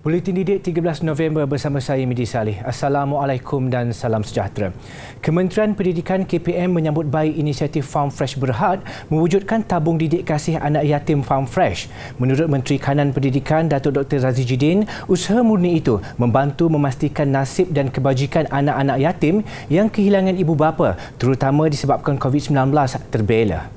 Buletin Didik 13 November bersama saya Midi Saleh. Assalamualaikum dan salam sejahtera. Kementerian Pendidikan KPM menyambut baik inisiatif Farm Fresh Berhad mewujudkan tabung didik kasih anak yatim Farm Fresh. Menurut Menteri Kanan Pendidikan Datuk Dr. Razzie Jidin, usaha murni itu membantu memastikan nasib dan kebajikan anak-anak yatim yang kehilangan ibu bapa, terutama disebabkan COVID-19 terbela.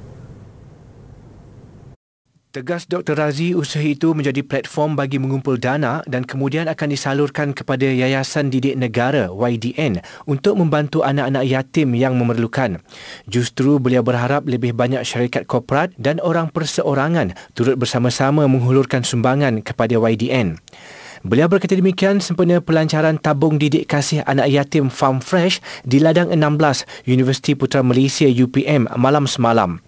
Tegas Dr. Razzie, usaha itu menjadi platform bagi mengumpul dana dan kemudian akan disalurkan kepada Yayasan Didik Negara YDN untuk membantu anak-anak yatim yang memerlukan. Justru beliau berharap lebih banyak syarikat korporat dan orang perseorangan turut bersama-sama menghulurkan sumbangan kepada YDN. Beliau berkata demikian sempena pelancaran tabung didik kasih anak yatim Farm Fresh di Ladang 16 Universiti Putra Malaysia UPM malam semalam.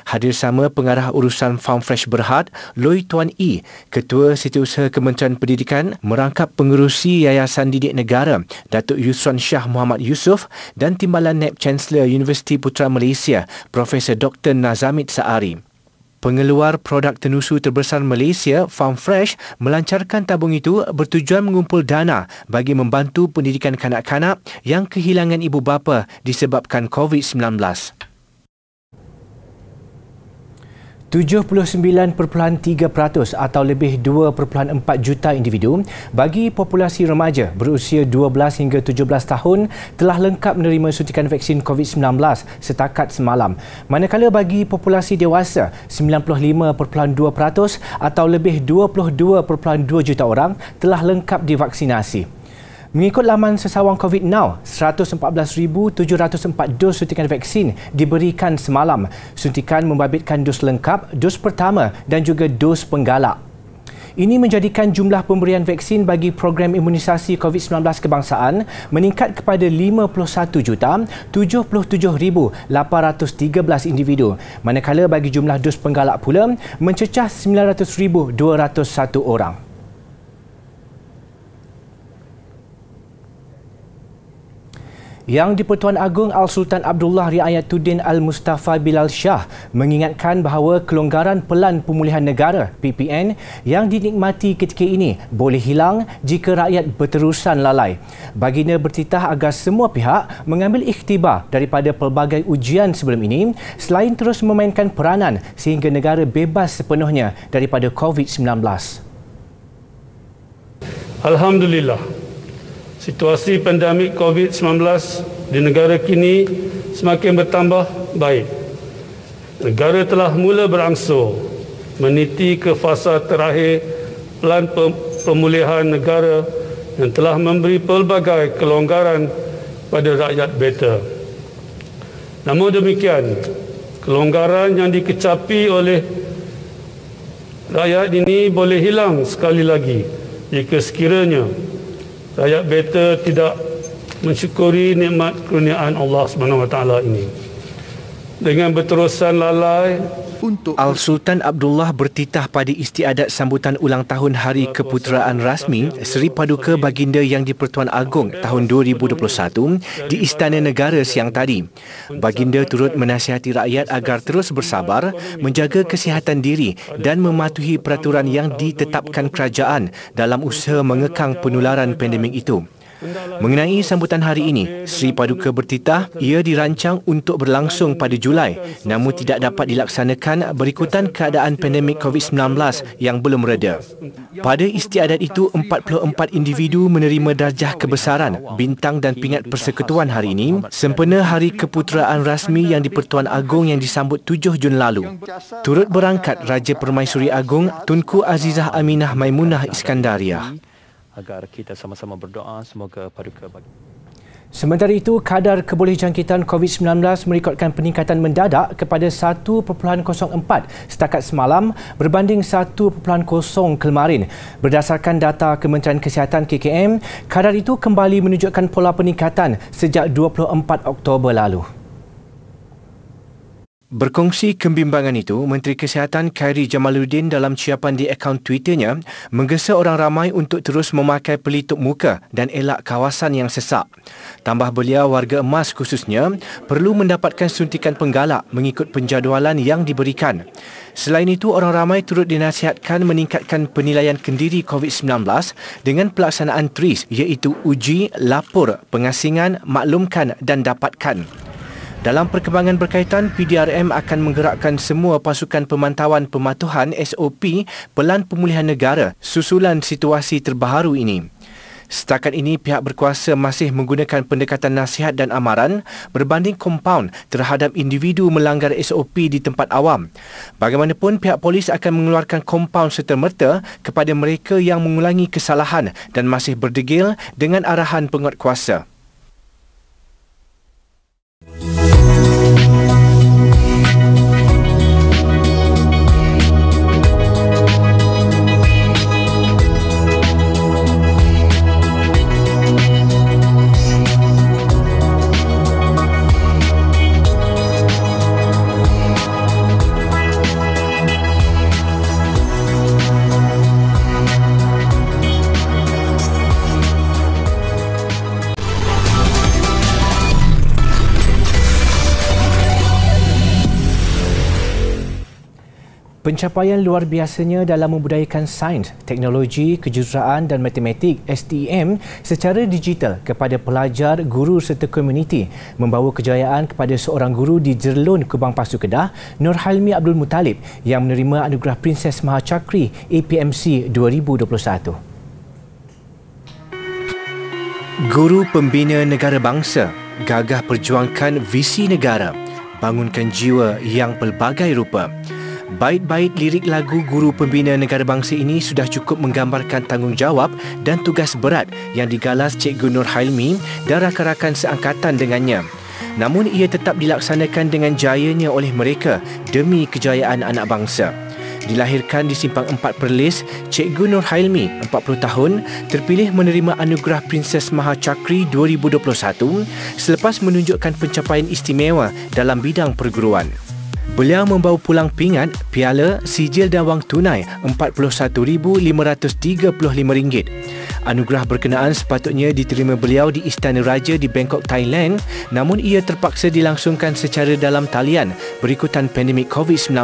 Hadir sama Pengarah Urusan Farm Fresh Berhad, Loy Tuan E, Ketua Setiausaha Kementerian Pendidikan, merangkap pengerusi Yayasan Didik Negara, Datuk Yusran Shah Muhammad Yusof dan Timbalan Naib Chancellor Universiti Putra Malaysia, Profesor Dr. Nazamid Saari. Pengeluar produk tenusu terbesar Malaysia, Farm Fresh, melancarkan tabung itu bertujuan mengumpul dana bagi membantu pendidikan kanak-kanak yang kehilangan ibu bapa disebabkan COVID-19. 79.3% atau lebih 2.4 juta individu bagi populasi remaja berusia 12 hingga 17 tahun telah lengkap menerima suntikan vaksin COVID-19 setakat semalam. Manakala bagi populasi dewasa, 95.2% atau lebih 22.2 juta orang telah lengkap divaksinasi. Mengikut laman sesawang COVID Now, 114,704 dos suntikan vaksin diberikan semalam. Suntikan membabitkan dos lengkap, dos pertama dan juga dos penggalak. Ini menjadikan jumlah pemberian vaksin bagi program imunisasi COVID-19 kebangsaan meningkat kepada 51,077,813 individu. Manakala bagi jumlah dos penggalak pula mencecah 900,201 orang. Yang di-Pertuan Agong Al-Sultan Abdullah Riayatuddin Al-Mustafa Bilal Shah mengingatkan bahawa kelonggaran Pelan Pemulihan Negara (PPN) yang dinikmati ketika ini boleh hilang jika rakyat berterusan lalai. Baginda bertitah agar semua pihak mengambil ikhtibar daripada pelbagai ujian sebelum ini selain terus memainkan peranan sehingga negara bebas sepenuhnya daripada COVID-19. Alhamdulillah, situasi pandemik COVID-19 di negara kini semakin bertambah baik. Negara telah mula berangsur meniti ke fasa terakhir Pelan Pemulihan Negara yang telah memberi pelbagai kelonggaran pada rakyat beta. Namun demikian, kelonggaran yang dikecapi oleh rakyat ini boleh hilang sekali lagi jika sekiranya rakyat beta tidak mensyukuri nikmat kurniaan Allah SWT ini. Dengan berterusan lalai Al-Sultan Abdullah bertitah pada istiadat sambutan ulang tahun Hari Keputeraan Rasmi Seri Paduka Baginda Yang di-Pertuan Agong tahun 2021 di Istana Negara siang tadi. Baginda turut menasihati rakyat agar terus bersabar, menjaga kesihatan diri dan mematuhi peraturan yang ditetapkan kerajaan dalam usaha mengekang penularan pandemik itu. Mengenai sambutan hari ini, Seri Paduka bertitah ia dirancang untuk berlangsung pada Julai namun tidak dapat dilaksanakan berikutan keadaan pandemik COVID-19 yang belum reda. Pada istiadat itu, 44 individu menerima darjah kebesaran, bintang dan pingat persekutuan hari ini sempena Hari Keputeraan Rasmi Yang di-Pertuan Agong yang disambut 7 Jun lalu. Turut berangkat Raja Permaisuri Agong Tunku Azizah Aminah Maimunah Iskandariah. Agar kita sama-sama berdoa semoga paduka bagi. Sementara itu, kadar kebolehjangkitan COVID-19 merekodkan peningkatan mendadak kepada 1.04 setakat semalam berbanding 1.0 kemarin. Berdasarkan data Kementerian Kesihatan KKM, kadar itu kembali menunjukkan pola peningkatan sejak 24 Oktober lalu. Berkongsi kebimbangan itu, Menteri Kesihatan Khairy Jamaluddin dalam ciapan di akaun Twitternya menggesa orang ramai untuk terus memakai pelitup muka dan elak kawasan yang sesak. Tambah beliau, warga emas khususnya perlu mendapatkan suntikan penggalak mengikut penjadualan yang diberikan. Selain itu, orang ramai turut dinasihatkan meningkatkan penilaian kendiri COVID-19 dengan pelaksanaan TRIS, iaitu uji, lapor, pengasingan, maklumkan dan dapatkan. Dalam perkembangan berkaitan, PDRM akan menggerakkan semua pasukan pemantauan pematuhan SOP Pelan Pemulihan Negara susulan situasi terbaharu ini. Setakat ini, pihak berkuasa masih menggunakan pendekatan nasihat dan amaran berbanding kompaun terhadap individu melanggar SOP di tempat awam. Bagaimanapun, pihak polis akan mengeluarkan kompaun serta-merta kepada mereka yang mengulangi kesalahan dan masih berdegil dengan arahan penguatkuasa. Pencapaian luar biasanya dalam membudayakan sains, teknologi, kejuruteraan dan matematik STEM secara digital kepada pelajar, guru serta komuniti membawa kejayaan kepada seorang guru di Jerlun, Kubang Pasu, Kedah, Nurhailmi Abdul Muttalib yang menerima anugerah Princess Mahachakri APMC 2021. Guru pembina negara bangsa, gagah perjuangkan visi negara, bangunkan jiwa yang pelbagai rupa. Bait-bait lirik lagu guru pembina negara bangsa ini sudah cukup menggambarkan tanggungjawab dan tugas berat yang digalas Cikgu Nurhailmi dan rakan-rakan seangkatan dengannya. Namun ia tetap dilaksanakan dengan jayanya oleh mereka demi kejayaan anak bangsa. Dilahirkan di Simpang 4 Perlis, Cikgu Nurhailmi, 40 tahun, terpilih menerima anugerah Princess Mahachakri 2021 selepas menunjukkan pencapaian istimewa dalam bidang perguruan. Beliau membawa pulang pingat, piala, sijil dan wang tunai RM41,535. Anugerah berkenaan sepatutnya diterima beliau di Istana Raja di Bangkok, Thailand, namun ia terpaksa dilangsungkan secara dalam talian berikutan pandemik COVID-19.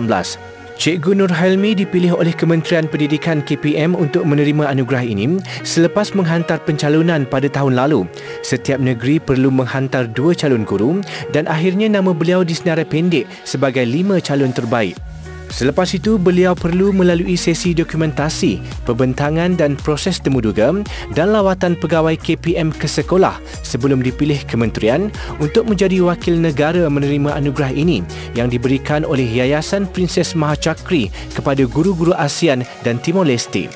Cikgu Nurhailmi dipilih oleh Kementerian Pendidikan KPM untuk menerima anugerah ini selepas menghantar pencalonan pada tahun lalu. Setiap negeri perlu menghantar 2 calon guru dan akhirnya nama beliau disenarai pendek sebagai 5 calon terbaik. Selepas itu, beliau perlu melalui sesi dokumentasi, pembentangan dan proses temuduga dan lawatan pegawai KPM ke sekolah sebelum dipilih kementerian untuk menjadi wakil negara menerima anugerah ini yang diberikan oleh Yayasan Princess Mahachakri kepada guru-guru ASEAN dan Timor Leste.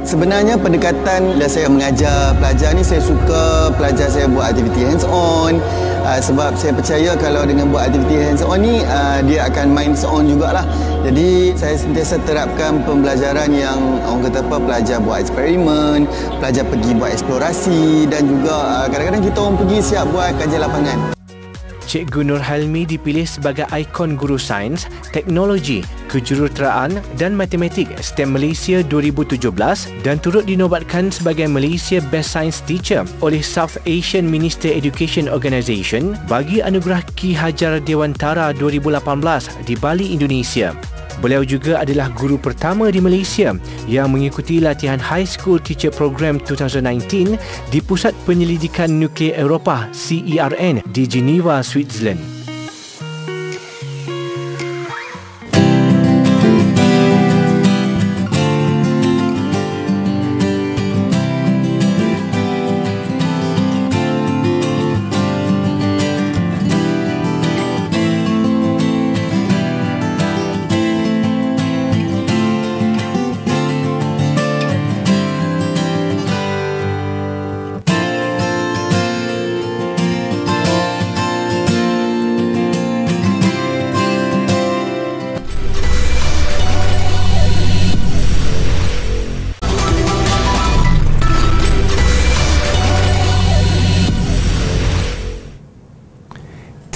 Sebenarnya pendekatan bila saya mengajar pelajar ni, saya suka pelajar saya buat aktiviti hands on, sebab saya percaya kalau dengan buat aktiviti hands on ni dia akan mind on jugalah. Jadi saya sentiasa terapkan pembelajaran yang orang kata apa, pelajar buat eksperimen, pelajar pergi buat eksplorasi dan juga kadang-kadang kita orang pergi siap buat kajian lapangan. Cikgu Nurhailmi dipilih sebagai ikon guru sains, teknologi, kejuruteraan dan matematik STEM Malaysia 2017 dan turut dinobatkan sebagai Malaysia Best Science Teacher oleh South Asian Minister Education Organisation bagi anugerah Ki Hajar Dewantara 2018 di Bali, Indonesia. Beliau juga adalah guru pertama di Malaysia yang mengikuti latihan High School Teacher Program 2019 di Pusat Penyelidikan Nuklear Eropah CERN di Geneva, Switzerland.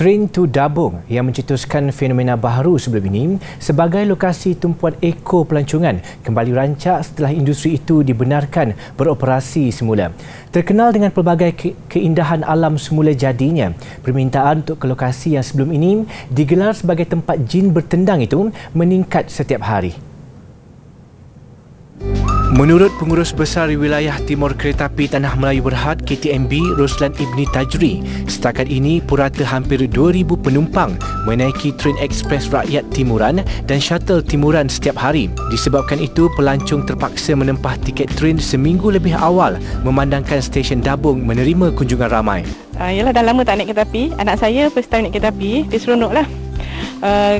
Train to Dabung yang mencetuskan fenomena baharu sebelum ini sebagai lokasi tumpuan ekor pelancongan kembali rancak setelah industri itu dibenarkan beroperasi semula. Terkenal dengan pelbagai keindahan alam semula jadinya, permintaan untuk ke lokasi yang sebelum ini digelar sebagai tempat jin bertendang itu meningkat setiap hari. Menurut Pengurus Besar Wilayah Timur Keretapi Tanah Melayu Berhad KTMB Roslan Ibni Tajri, setakat ini purata hampir 2,000 penumpang menaiki train ekspres rakyat Timuran dan shuttle Timuran setiap hari. Disebabkan itu, pelancong terpaksa menempah tiket train seminggu lebih awal memandangkan stesen Dabung menerima kunjungan ramai. Yalah, dah lama tak naik kereta api. Anak saya first time naik kereta api, dia seronoklah.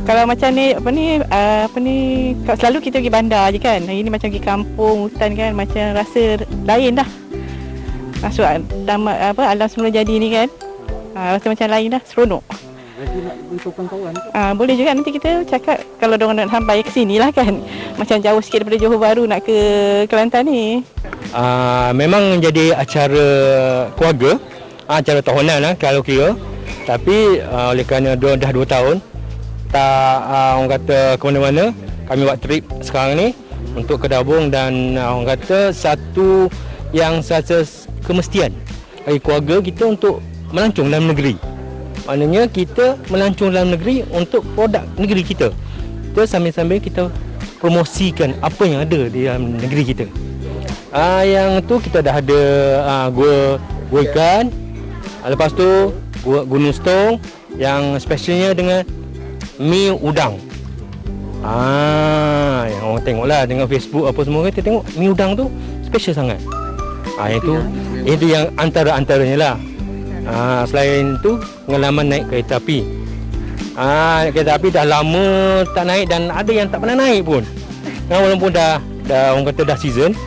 Kalau macam ni selalu kita pergi bandar je kan. Ini macam pergi kampung, hutan kan, macam rasa lain dah. Masuk alam semula jadi ni kan. Rasa macam lain dah, seronok. Berarti nak beritahukan kawan? Boleh juga nanti kita cakap kalau diorang nak sampai ke sini lah kan. Macam jauh sikit daripada Johor Bahru nak ke Kelantan ni. Memang menjadi acara keluarga, acara tahunan lah kalau kira. Tapi oleh kerana dah 2 tahun tak orang kata ke mana-mana, kami buat trip sekarang ni untuk ke Dabung dan orang kata satu yang satu kemestian bagi keluarga kita untuk melancong dalam negeri. Maknanya kita melancong dalam negeri untuk produk negeri kita. Kita sambil-sambil kita promosikan apa yang ada di dalam negeri kita. Yang tu kita dah ada gua ikan. Lepas tu Gunung Stong yang specialnya dengan mi udang. Yang orang tengoklah dengan Facebook apa semua, kita tengok mi udang tu special sangat. Itu yang antara-antaranya lah. Selain itu pengalaman naik kereta api. Kereta api dah lama tak naik dan ada yang tak pernah naik pun. Walaupun dah orang kata dah season,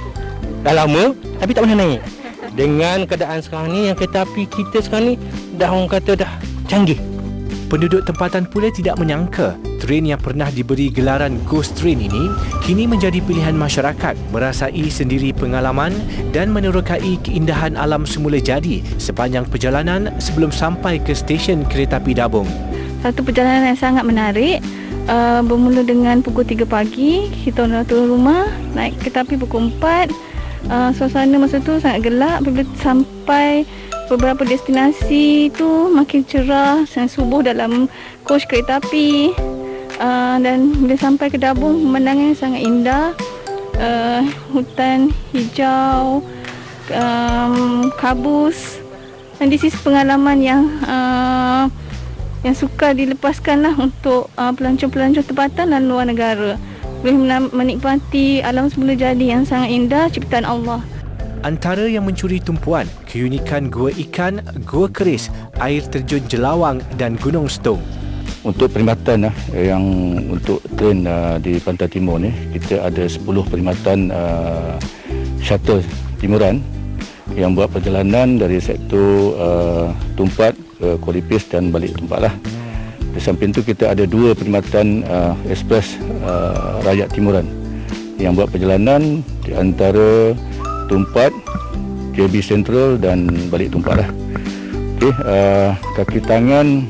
dah lama tapi tak pernah naik. Dengan keadaan sekarang ni, yang kereta api kita sekarang ni dah orang kata dah canggih. Penduduk tempatan pula tidak menyangka train yang pernah diberi gelaran Ghost Train ini kini menjadi pilihan masyarakat merasai sendiri pengalaman dan menerokai keindahan alam semula jadi sepanjang perjalanan sebelum sampai ke stesen kereta api Dabung. Satu perjalanan yang sangat menarik. Bermula dengan pukul 3 pagi, kita nak turun rumah, naik kereta api pukul 4. Suasana masa tu sangat gelap. Bila sampai beberapa destinasi tu makin cerah, dan subuh dalam coach kereta api. Dan bila sampai ke Dabung, pemandangan sangat indah. Hutan hijau, kabus. Dan this is pengalaman yang sukar dilepaskanlah untuk pelancong-pelancong tempatan dan luar negara. Boleh menikmati alam semula jadi yang sangat indah ciptaan Allah. Antara yang mencuri tumpuan, keunikan Gua Ikan, Gua Keris, air terjun Jelawang dan Gunung Stong. Untuk perkhidmatan yang untuk train di Pantai Timur ni, kita ada 10 perkhidmatan shuttle Timuran yang buat perjalanan dari sektor Tumpat ke Kuala Lipis dan balik Tumpat lah. Di samping tu kita ada 2 perkhidmatan ekspres rakyat Timuran yang buat perjalanan di antara Tumpat, JB Central dan balik Tumpat lah. Kaki tangan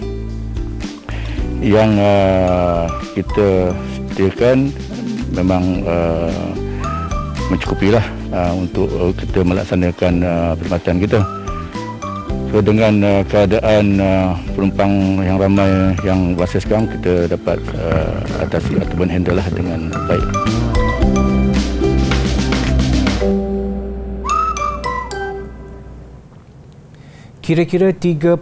yang kita sediakan memang mencukupilah untuk kita melaksanakan perkhidmatan kita. So dengan keadaan penumpang yang ramai yang masa sekarang, kita dapat atasi ataupun handle lah dengan baik. Kira-kira 3.2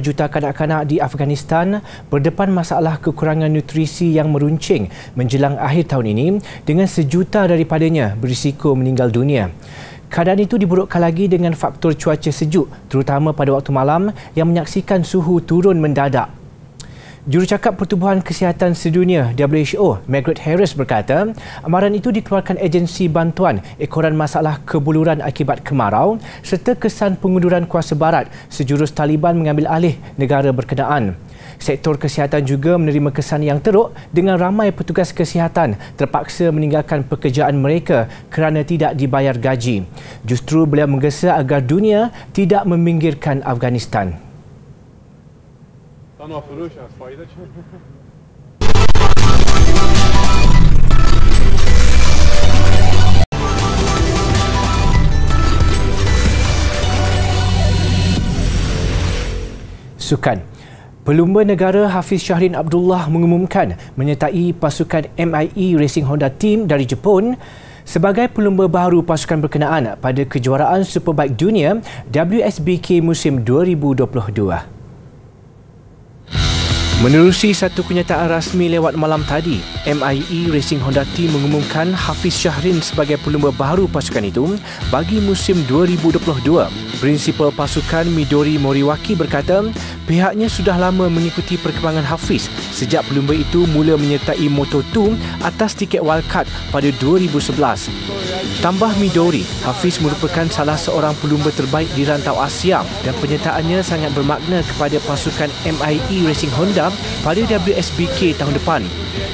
juta kanak-kanak di Afghanistan berdepan masalah kekurangan nutrisi yang meruncing menjelang akhir tahun ini dengan 1 juta daripadanya berisiko meninggal dunia. Keadaan itu diburukkan lagi dengan faktor cuaca sejuk, terutama pada waktu malam yang menyaksikan suhu turun mendadak. Jurucakap Pertubuhan Kesihatan Sedunia WHO, Margaret Harris berkata, amaran itu dikeluarkan agensi bantuan ekoran masalah kebuluran akibat kemarau serta kesan pengunduran kuasa barat sejurus Taliban mengambil alih negara berkenaan. Sektor kesihatan juga menerima kesan yang teruk dengan ramai petugas kesihatan terpaksa meninggalkan pekerjaan mereka kerana tidak dibayar gaji. Justru beliau menggesa agar dunia tidak meminggirkan Afghanistan. Sukan. Pelumba negara Hafiz Shahrin Abdullah mengumumkan menyertai pasukan MIE Racing Honda Team dari Jepun sebagai pelumba baru pasukan berkenaan pada kejuaraan Superbike Dunia WSBK musim 2022. Menerusi satu kenyataan rasmi lewat malam tadi, MIE Racing Honda Team mengumumkan Hafiz Shahrin sebagai pelumba baru pasukan itu bagi musim 2022. Prinsipal pasukan Midori Moriwaki berkata, pihaknya sudah lama mengikuti perkembangan Hafiz sejak pelumba itu mula menyertai Moto2 atas tiket wildcard pada 2011. Tambah Midori, Hafiz merupakan salah seorang pelumba terbaik di rantau Asia dan penyertaannya sangat bermakna kepada pasukan MIE Racing Honda pada WSBK tahun depan.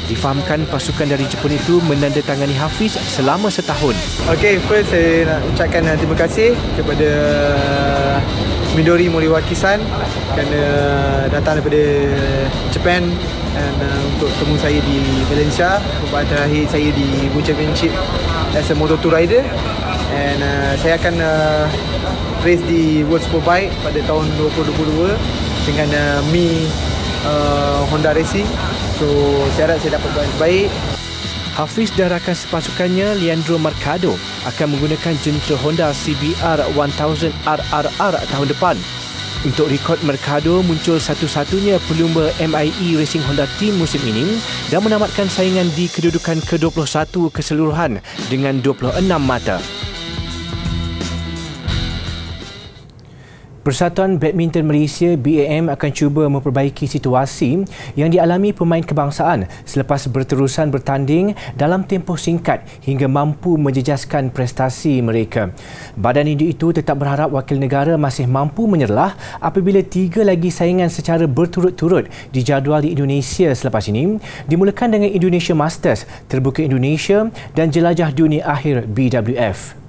Difahamkan pasukan dari Jepun itu menandatangani Hafiz selama setahun. Okey, first saya nak ucapkan terima kasih kepada Midori Moriwaki-san kerana datang daripada Japan dan untuk temu saya di Valencia. Perbuatan terakhir saya di World Championship as a Moto2 rider, and saya akan race di World Superbike pada tahun 2022 dengan Honda Racing. So saya harap saya dapat buat baik. Hafiz dan rakan sepasukannya Leandro Mercado akan menggunakan jentera Honda CBR 1000 RRR tahun depan. Untuk rekod, Mercado muncul satu-satunya pelumba MIE Racing Honda Team musim ini dan menamatkan saingan di kedudukan ke-21 keseluruhan dengan 26 mata. Persatuan Badminton Malaysia BAM akan cuba memperbaiki situasi yang dialami pemain kebangsaan selepas berterusan bertanding dalam tempoh singkat hingga mampu menjejaskan prestasi mereka. Badan induk itu tetap berharap wakil negara masih mampu menyerlah apabila 3 lagi saingan secara berturut-turut dijadual di Indonesia selepas ini, dimulakan dengan Indonesia Masters, Terbuka Indonesia dan Jelajah Dunia Akhir BWF.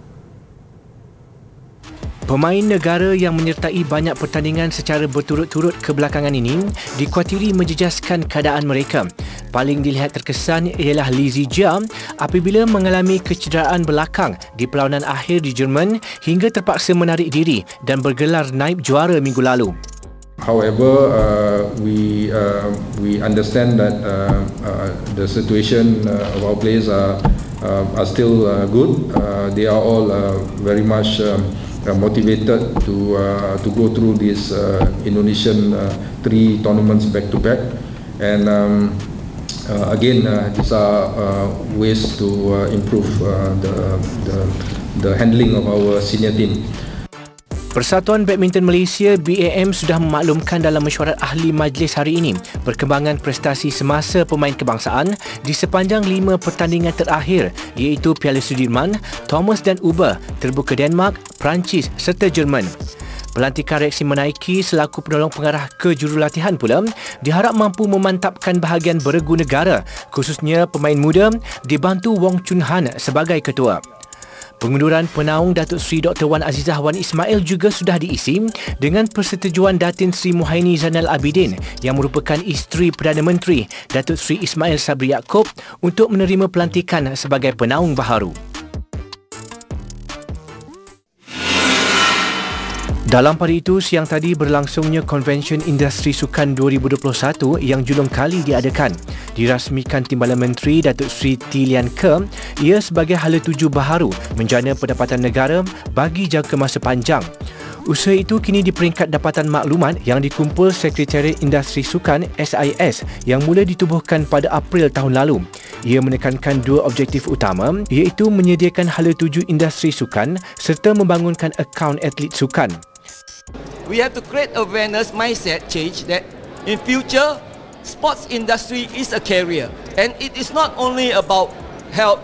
Pemain negara yang menyertai banyak pertandingan secara berturut-turut kebelakangan ini dikuatiri menjejaskan keadaan mereka. Paling dilihat terkesan ialah Li Zijia apabila mengalami kecederaan belakang di perlawanan akhir di Jerman hingga terpaksa menarik diri dan bergelar naib juara minggu lalu. However, we understand that the situation of our players are still good. They are all very much motivated to go through this Indonesian 3 tournaments back to back, and again these are ways to improve the handling of our senior team. Persatuan Badminton Malaysia BAM sudah memaklumkan dalam mesyuarat ahli majlis hari ini perkembangan prestasi semasa pemain kebangsaan di sepanjang 5 pertandingan terakhir, iaitu Piala Sudirman, Thomas dan Uber, Terbuka Denmark, Perancis serta Jerman. Pelantikan reaksi menaiki selaku penolong pengarah kejurulatihan pula diharap mampu memantapkan bahagian beregu negara, khususnya pemain muda, dibantu Wong Chun Han sebagai ketua. Pengunduran penaung Datuk Seri Dr. Wan Azizah Wan Ismail juga sudah diisi dengan persetujuan Datin Sri Muhaini Zainal Abidin yang merupakan isteri Perdana Menteri Datuk Seri Ismail Sabri Yaakob untuk menerima pelantikan sebagai penaung baharu. Dalam pada itu, siang tadi berlangsungnya Konvensyen Industri Sukan 2021 yang julung kali diadakan. Dirasmikan Timbalan Menteri Datuk Seri T. Lian Ke, ia sebagai hala tuju baharu menjana pendapatan negara bagi jangka masa panjang. Usaha itu kini di peringkat dapatan maklumat yang dikumpul Sekretariat Industri Sukan SIS yang mula ditubuhkan pada April tahun lalu. Ia menekankan 2 objektif utama, iaitu menyediakan hala tuju industri sukan serta membangunkan akaun atlet sukan. We have to create awareness mindset change that in future sports industry is a career, and it is not only about health,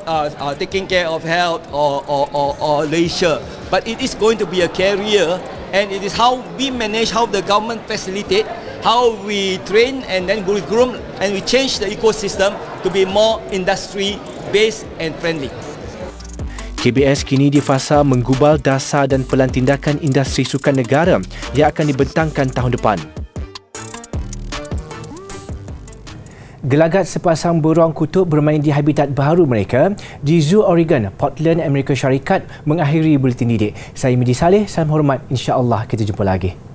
taking care of health or leisure, but it is going to be a career, and it is how we manage, how the government facilitate, how we train and then we groom and we change the ecosystem to be more industry based and friendly. KBS kini di fasa menggubal dasar dan pelan tindakan industri sukan negara yang akan dibentangkan tahun depan. Gelagat sepasang beruang kutub bermain di habitat baru mereka di Zoo Oregon, Portland, Amerika Syarikat mengakhiri buletin didik. Saya Midi Saleh, salam hormat. InsyaAllah kita jumpa lagi.